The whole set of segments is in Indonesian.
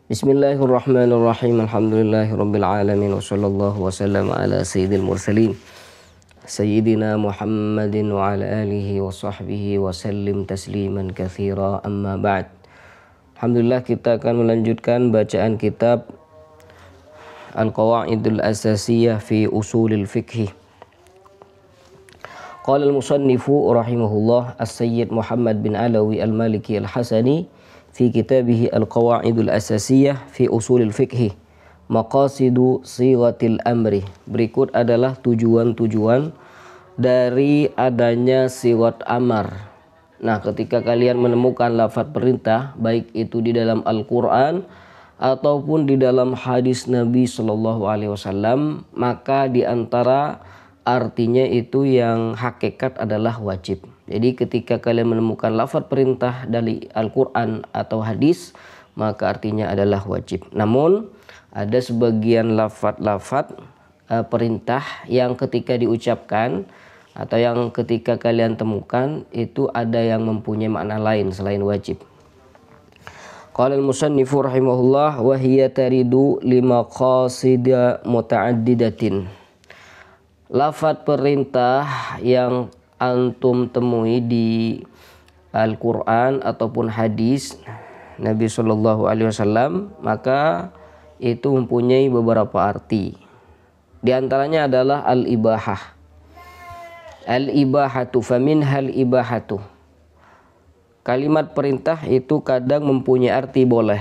Bismillahirrahmanirrahim. Alhamdulillahirabbil alamin wa sallallahu wasallam ala sayyidil mursalin sayyidina Muhammadin wa ala alihi wa sahbihi wa sallim tasliman katsira, amma ba'd. Alhamdulillah, kita akan melanjutkan bacaan kitab Al-Qawa'idul Asasiyah fi Usulil Fiqh. Qala al-musannifu rahimahullah As-Sayyid Muhammad bin Alawi Al-Maliki Al-Hasani fi kitabih Al-Qawa'idul Asasiyah fi Usulil Fiqh maqasidu sighatil amri. Berikut adalah tujuan-tujuan dari adanya sighat amar. Nah, ketika kalian menemukan lafaz perintah, baik itu di dalam Al-Quran ataupun di dalam hadis Nabi Shallallahu Alaihi Wasallam, maka di antara artinya itu yang hakikat adalah wajib. Jadi ketika kalian menemukan lafaz perintah dari Al-Quran atau hadis, maka artinya adalah wajib. Namun ada sebagian lafaz-lafaz perintah yang ketika diucapkan atau yang ketika kalian temukan itu ada yang mempunyai makna lain selain wajib. Qala al-musannifu rahimahullah wa hiya taridu limaqasida muta'addidatin. Lafaz perintah yang antum temui di Al-Quran ataupun hadis Nabi Shallallahu Alaihi Wasallam, maka itu mempunyai beberapa arti. Di antaranya adalah al-ibahah. Al-ibahatu faminhal ibahatu. Kalimat perintah itu kadang mempunyai arti boleh,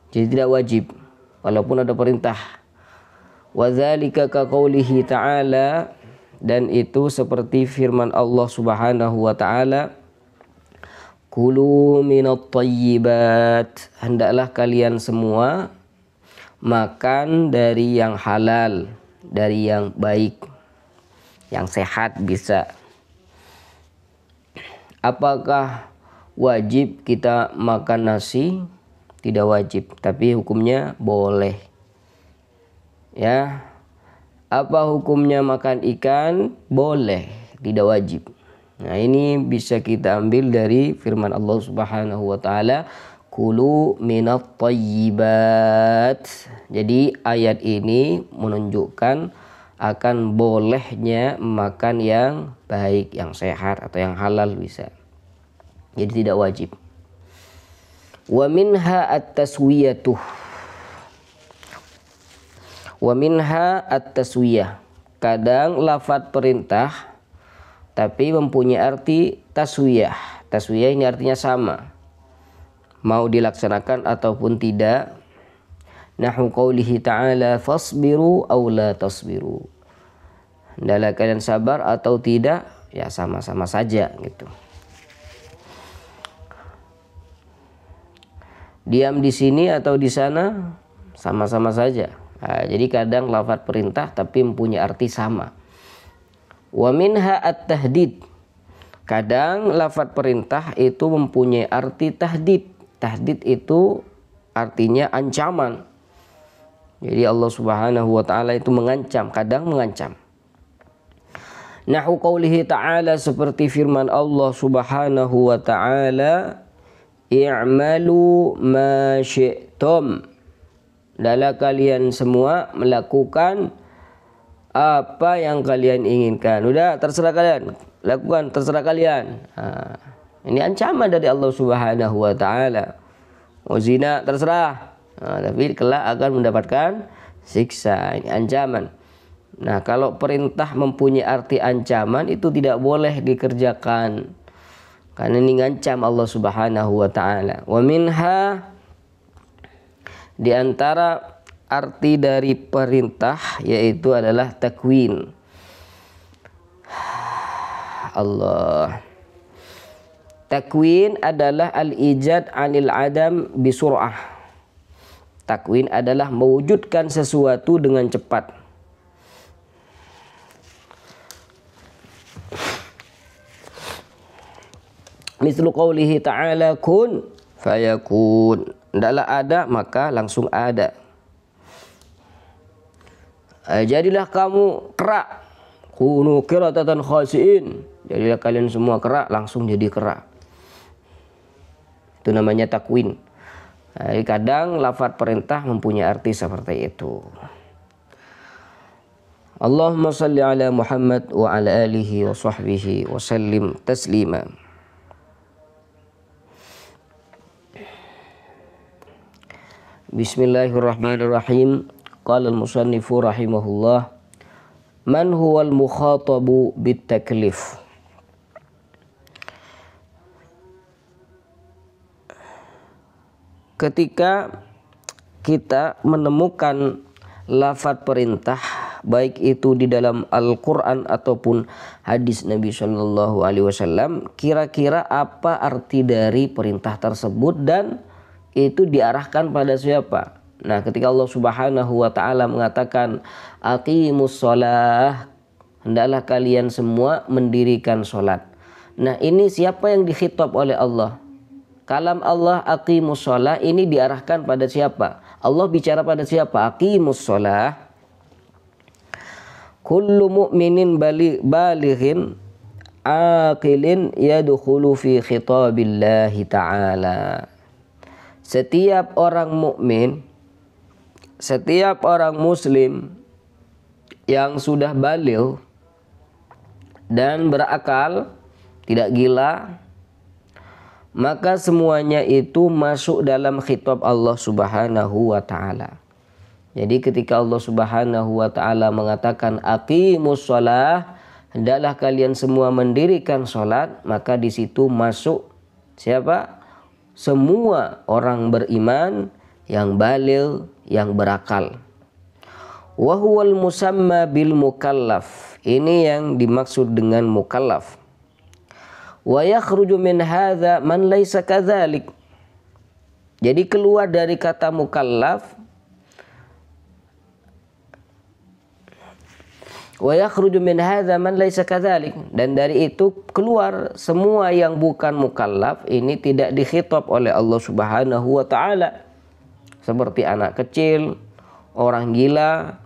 jadi tidak wajib walaupun ada perintah. Wa dzalika ka qoulihi ta'ala, dan itu seperti firman Allah Subhanahu wa taala, kulu minat thayyibat, hendaklah kalian semua makan dari yang halal, dari yang baik, yang sehat bisa. Apakah wajib kita makan nasi? Tidak wajib, tapi hukumnya boleh. Ya, apa hukumnya makan ikan? Boleh, tidak wajib. Nah, ini bisa kita ambil dari firman Allah Subhanahu wa taala, kulu minat thayyibat. Jadi ayat ini menunjukkan akan bolehnya makan yang baik, yang sehat atau yang halal bisa. Jadi tidak wajib. Wa minha at-taswiyatuh. Wa minha at-taswiyah. Kadang lafaz perintah tapi mempunyai arti taswiyah. Taswiyah ini artinya sama, mau dilaksanakan ataupun tidak. Nahu qaulihi ta'ala fasbiru aw la tasbiru. Hendaklah kalian sabar atau tidak, ya sama-sama saja gitu. Diam di sini atau di sana sama-sama saja. Nah, jadi kadang lafaz perintah tapi mempunyai arti sama. Wa minha at-tahdid. Kadang lafaz perintah itu mempunyai arti tahdid. Tahdid itu artinya ancaman. Jadi Allah Subhanahu wa taala itu mengancam, kadang mengancam. Nahu qaulihi ta'ala, seperti firman Allah Subhanahu wa taala, i'malu ma syi'tum. Adalah kalian semua melakukan apa yang kalian inginkan. Udah, terserah kalian, lakukan, terserah kalian. Ini ancaman dari Allah Subhanahu wa taala. Mau zina terserah, tapi kelak akan mendapatkan siksa. Ini ancaman. Nah, kalau perintah mempunyai arti ancaman itu tidak boleh dikerjakan, karena ini ngancam Allah Subhanahu wa taala. Wa minha, di antara arti dari perintah yaitu adalah takwin. Allah. Takwin adalah al-ijad 'anil adam bisur'ah. Takwin adalah mewujudkan sesuatu dengan cepat. Mislu qaulihi ta'ala kun fayakun. Hendaklah ada maka langsung ada. Jadilah kamu kerak. Kunu qiradatan khasiin. Jadilah kalian semua kerak, langsung jadi kerak. Itu namanya takwin. Jadi kadang lafaz perintah mempunyai arti seperti itu. Allahumma salli ala Muhammad wa ala alihi wa sahbihi wa sallim taslima. Bismillahirrahmanirrahim. Qala al-musannifu rahimahullah, man huwal mukhatabu bit taklif. Ketika kita menemukan lafaz perintah, baik itu di dalam Al-Quran ataupun hadis Nabi Shallallahu Alaihi Wasallam, kira-kira apa arti dari perintah tersebut dan itu diarahkan pada siapa? Nah, ketika Allah Subhanahu Wa Taala mengatakan aqimus sholah, hendaklah kalian semua mendirikan sholat. Nah, ini siapa yang dikhitab oleh Allah? Kalam Allah aqimus sholah ini diarahkan pada siapa? Allah bicara pada siapa? Aqimus sholah. Kullu mu'minin balighin aqilin yadkhulu fi khitabillahi ta'ala. Setiap orang mukmin, setiap orang muslim yang sudah baligh dan berakal, tidak gila, maka semuanya itu masuk dalam khitab Allah Subhanahu wa Ta'ala. Jadi ketika Allah Subhanahu wa Ta'ala mengatakan aqimus shalah, hendaklah kalian semua mendirikan salat, maka di situ masuk siapa? Semua orang beriman yang baligh, yang berakal. Wa huwal musamma bil mukallaf. Ini yang dimaksud dengan mukallaf. Wa yakhruju min hadza man laisa kadzalik. Jadi keluar dari kata mukallaf, wa yakhruju min hadza man laisa kadzalik, dan dari itu keluar semua yang bukan mukallaf ini tidak dikhitab oleh Allah Subhanahu wa Ta'ala, seperti anak kecil, orang gila,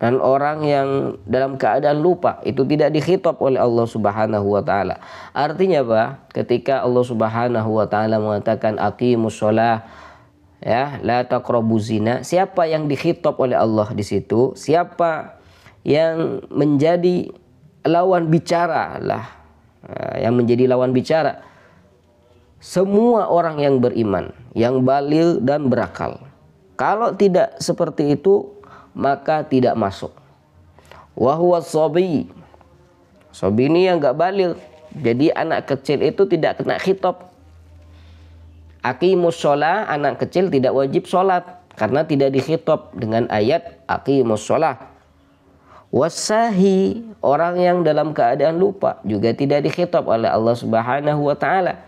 dan orang yang dalam keadaan lupa, itu tidak dikhitab oleh Allah Subhanahu wa Ta'ala. Artinya apa? Ketika Allah Subhanahu wa Ta'ala mengatakan aqimus shalah, ya, la taqrabuz zina, siapa yang dikhitab oleh Allah di situ? Siapa yang menjadi lawan bicara lah, yang menjadi lawan bicara? Semua orang yang beriman, yang baligh dan berakal. Kalau tidak seperti itu, maka tidak masuk. Wa huwa shabi. Shabi ini yang enggak baligh. Jadi anak kecil itu tidak kena khitab. Aqimus shalah, anak kecil tidak wajib sholat karena tidak dikhitab dengan ayat aqimus shalah. Wasahi, orang yang dalam keadaan lupa juga tidak dikhitab oleh Allah Subhanahu wa Ta'ala.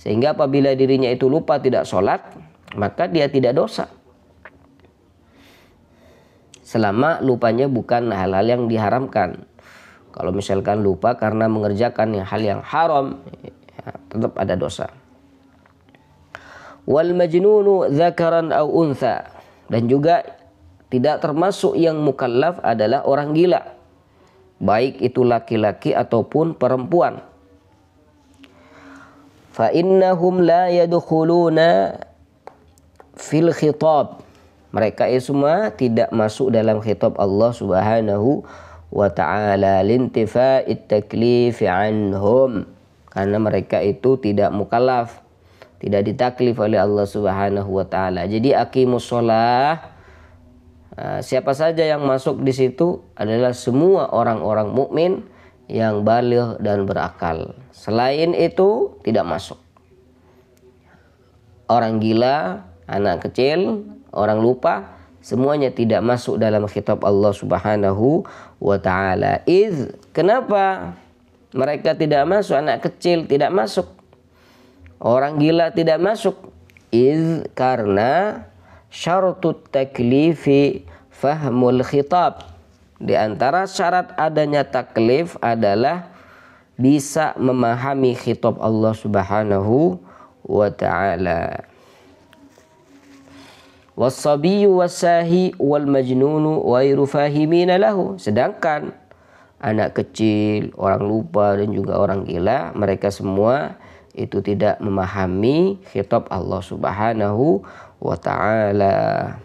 Sehingga apabila dirinya itu lupa tidak sholat, maka dia tidak dosa, selama lupanya bukan hal-hal yang diharamkan. Kalau misalkan lupa karena mengerjakan hal yang haram, ya, tetap ada dosa. Wal majnunu dzakaran aw untha, dan juga tidak termasuk yang mukallaf adalah orang gila, baik itu laki-laki ataupun perempuan. Fa innahum la yadkhuluna fil khitab, mereka semua tidak masuk dalam khitab Allah Subhanahu wa Ta'ala, lintifa'it taklif anhum, karena mereka itu tidak mukallaf, tidak ditaklif oleh Allah Subhanahu wa Ta'ala. Jadi aqimus shalah, siapa saja yang masuk di situ adalah semua orang-orang mukmin yang baligh dan berakal. Selain itu tidak masuk. Orang gila, anak kecil, orang lupa, semuanya tidak masuk dalam khitab Allah Subhanahu wa Ta'ala. Kenapa mereka tidak masuk? Anak kecil tidak masuk, orang gila tidak masuk. Karena syartut taklifi fahmul khitab. Di antara syarat adanya taklif adalah bisa memahami khitab Allah Subhanahu wa Ta'ala. Was-sabiyyu was-sahi wal majnunu ghairu fahimina lahu. Sedangkan anak kecil, orang lupa dan juga orang gila, mereka semua itu tidak memahami khitab Allah Subhanahu wa ta'ala.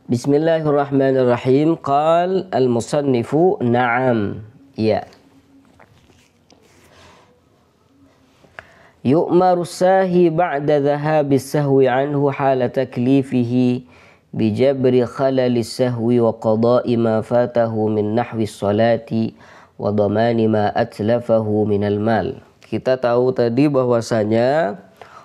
Bismillahirrahmanirrahim. Qal al-musannifu na'am. Ya. Yu'maru sahi ba'da dhahabis sahwi anhu hala taklifihi bijabri khalalis sahwi wa qada'i ma fatahu min nahwi salati wa dhamani ma atlafahu minal mal. Kita tahu tadi bahwasanya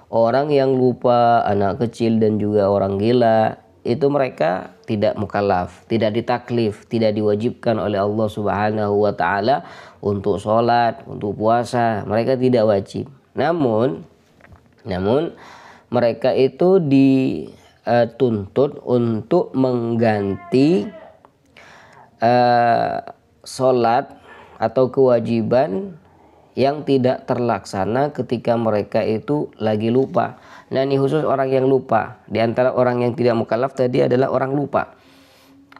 orang yang lupa, anak kecil dan juga orang gila, itu mereka tidak mukallaf, tidak ditaklif, tidak diwajibkan oleh Allah Subhanahu wa ta'ala untuk sholat, untuk puasa. Mereka tidak wajib. Namun mereka itu dituntut untuk mengganti sholat atau kewajiban yang tidak terlaksana ketika mereka itu lagi lupa. Nah, ini khusus orang yang lupa. Di antara orang yang tidak mukallaf tadi adalah orang lupa.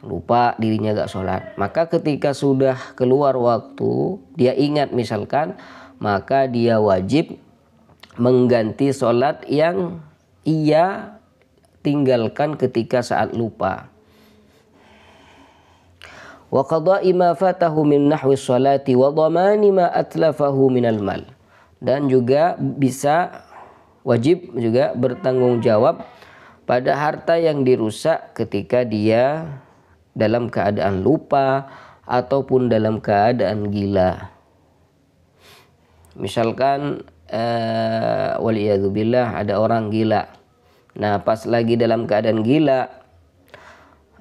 Lupa dirinya gak sholat. Maka ketika sudah keluar waktu, dia ingat misalkan, maka dia wajib mengganti sholat yang ia tinggalkan ketika saat lupa. Wa qada'i ma fatahu min nahwi sholati wa dhamani ma atlafahu minal mal. Dan juga bisa wajib juga bertanggung jawab pada harta yang dirusak ketika dia dalam keadaan lupa ataupun dalam keadaan gila. Misalkan waliyadzubillah ada orang gila. Nah, pas lagi dalam keadaan gila,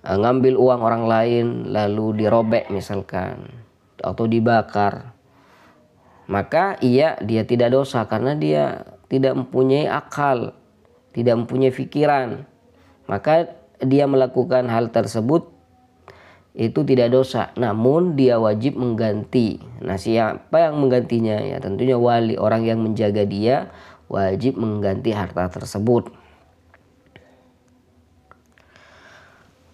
ngambil uang orang lain lalu dirobek misalkan atau dibakar, maka dia tidak dosa karena dia tidak mempunyai akal, tidak mempunyai pikiran. Maka dia melakukan hal tersebut itu tidak dosa, namun dia wajib mengganti. Nah, siapa yang menggantinya? Ya tentunya wali, orang yang menjaga dia wajib mengganti harta tersebut.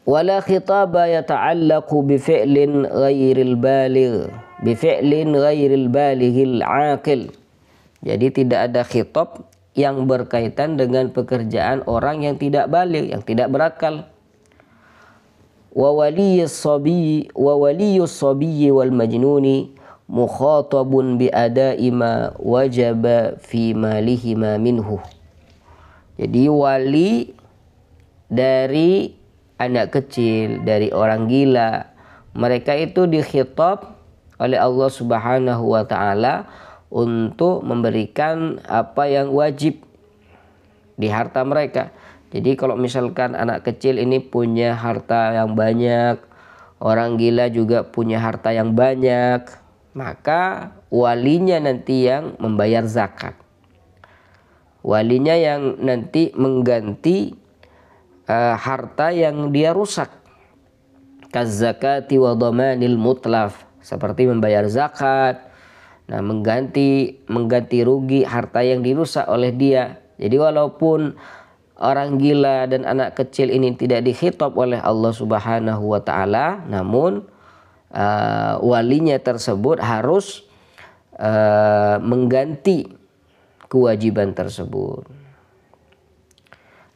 Wala khitaba yata'allaqu bifi'lin ghairil baligh balighil aqil. Jadi tidak ada khitab yang berkaitan dengan pekerjaan orang yang tidak baligh, yang tidak berakal. Wa waliyus sabi wal majnuni mukhatabun bi ada'i ma wajaba fi malihi ma minhu. Jadi wali dari anak kecil, dari orang gila, mereka itu dikhitab oleh Allah Subhanahu wa ta'ala untuk memberikan apa yang wajib di harta mereka. Jadi kalau misalkan anak kecil ini punya harta yang banyak, orang gila juga punya harta yang banyak, maka walinya nanti yang membayar zakat. Walinya yang nanti mengganti harta yang dia rusak. Kazzakati wa dhamanil mutlaf, seperti membayar zakat. Nah, mengganti rugi harta yang dirusak oleh dia. Jadi walaupun orang gila dan anak kecil ini tidak dikhitab oleh Allah Subhanahu wa ta'ala, namun walinya tersebut harus mengganti kewajiban tersebut.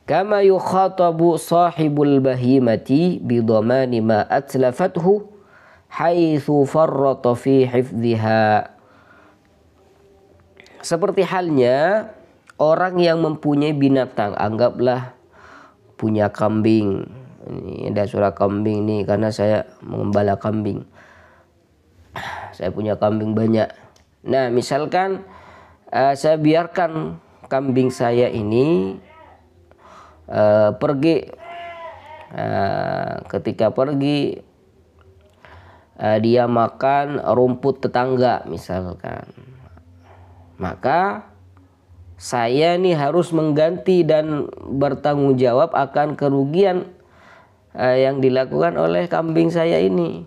Kama yukhatabu sahibul bahimati bidhamani ma atlafathu haitsu farrata fi hifdhiha. Seperti halnya orang yang mempunyai binatang, anggaplah punya kambing. Ini ada surah kambing nih karena saya mengembala kambing. Saya punya kambing banyak. Nah, misalkan saya biarkan kambing saya ini pergi. Ketika pergi dia makan rumput tetangga misalkan, maka saya nih harus mengganti dan bertanggung jawab akan kerugian yang dilakukan oleh kambing saya ini.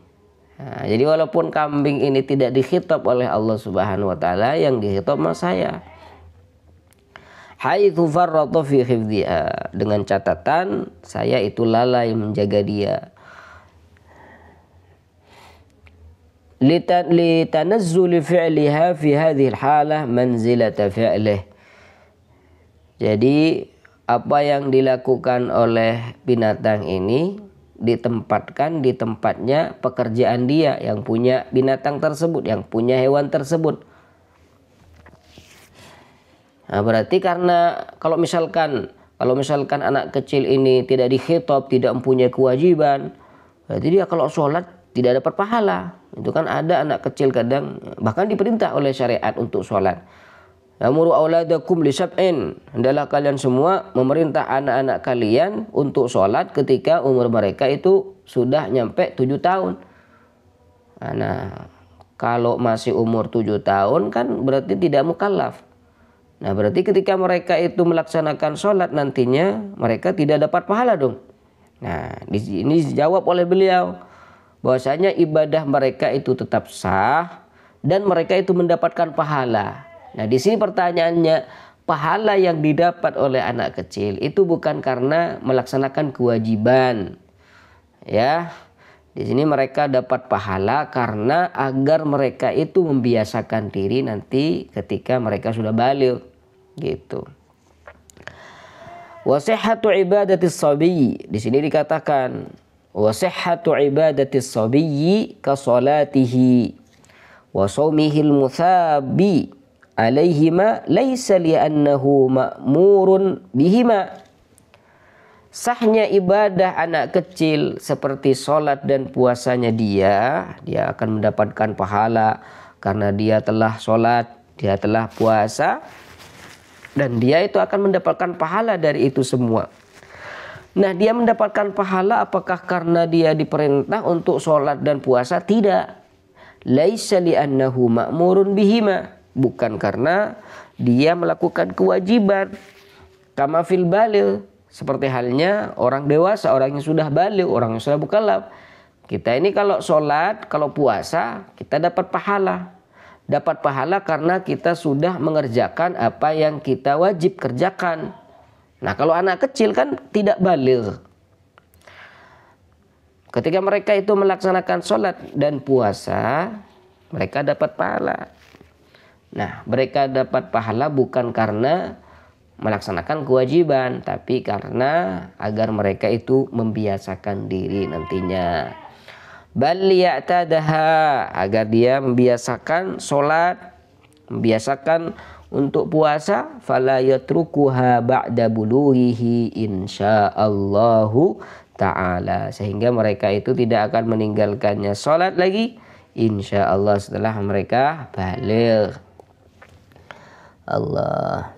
Nah, jadi walaupun kambing ini tidak dikhitab oleh Allah Subhanahu wa ta'ala, yang dikhitab mas saya. Haitsu farrata fi hifdhiha, dengan catatan saya itu lalai menjaga dia. litanazzuli fi'liha fi hadhihi al-halah manzilata fi'lih. Jadi apa yang dilakukan oleh binatang ini ditempatkan di tempatnya pekerjaan dia yang punya binatang tersebut, yang punya hewan tersebut. Nah, berarti karena kalau misalkan anak kecil ini tidak dikhitab, tidak mempunyai kewajiban, berarti dia kalau sholat tidak dapat pahala. Itu kan ada anak kecil kadang bahkan diperintah oleh syariat untuk sholat. Amuru auladakum lisab'in, hendaklah kalian semua memerintah anak-anak kalian untuk sholat ketika umur mereka itu sudah nyampe 7 tahun. Nah, kalau masih umur 7 tahun kan berarti tidak mukallaf. Nah, berarti ketika mereka itu melaksanakan sholat nantinya mereka tidak dapat pahala dong. Nah, di sini dijawab oleh beliau bahwasanya ibadah mereka itu tetap sah dan mereka itu mendapatkan pahala. Nah, di sini pertanyaannya, pahala yang didapat oleh anak kecil itu bukan karena melaksanakan kewajiban. Ya. Di sini mereka dapat pahala karena agar mereka itu membiasakan diri nanti ketika mereka sudah baligh. Gitu. Wa sihhatu ibadatis sabiyyi. Di sini dikatakan wa sihhatu ibadatis sabiyyi ka salatihi wa shaumihil muthabbi alaihima laisa li'annahu ma'murun bihima. Sahnya ibadah anak kecil seperti sholat dan puasanya dia akan mendapatkan pahala karena dia telah sholat, dia telah puasa, dan dia itu akan mendapatkan pahala dari itu semua. Nah, dia mendapatkan pahala apakah karena dia diperintah untuk sholat dan puasa? Tidak. Laisa li'annahu ma'murun bihima. Bukan karena dia melakukan kewajiban. Kama fil baligh, seperti halnya orang dewasa, orang yang sudah baligh, orang yang sudah mukallaf. Kita ini kalau sholat, kalau puasa, kita dapat pahala. Dapat pahala karena kita sudah mengerjakan apa yang kita wajib kerjakan. Nah, kalau anak kecil kan tidak baligh. Ketika mereka itu melaksanakan sholat dan puasa, mereka dapat pahala. Nah, mereka dapat pahala bukan karena melaksanakan kewajiban, tapi karena agar mereka itu membiasakan diri nantinya. Bal ya'tadaha, agar dia membiasakan sholat, membiasakan untuk puasa, fala yatrukuha ba'da bulughihi insyaallahu ta'ala, sehingga mereka itu tidak akan meninggalkannya sholat lagi insyaallah setelah mereka baligh. Allah.